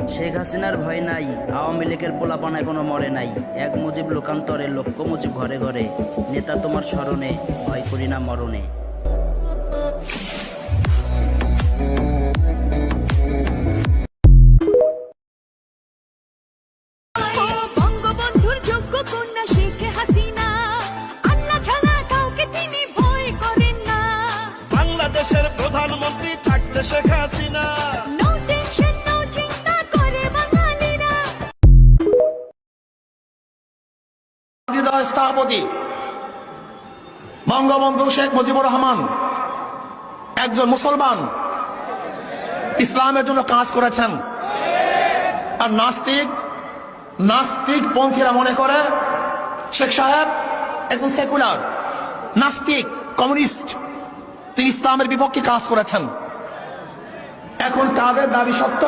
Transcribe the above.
শেখ হাসিনার ভয় নাই, আওয়ামী লীগের পোলাপান এখনো মরে নাই। এক মুজিব লোকান্তরে, লক্ষ মুজিব ঘরে ঘরে। নেতা তোমার স্মরণে, ভয় করি না মরণে। বাংলাদেশের প্রধানমন্ত্রী থাকতে শেখ হাসিনা। স্থপতি বঙ্গবন্ধু শেখ মুজিবুর রহমান একজন মুসলমান, ইসলামের জন্য কাজ করেছেন। আর নাস্তিক পন্থীরা মনে করে শেখ সাহেব একজন সেকুলার, নাস্তিক, কমিউনিস্ট, তিনি ইসলামের বিপক্ষে কাজ করেছেন। এখন তাদের দাবি সত্য।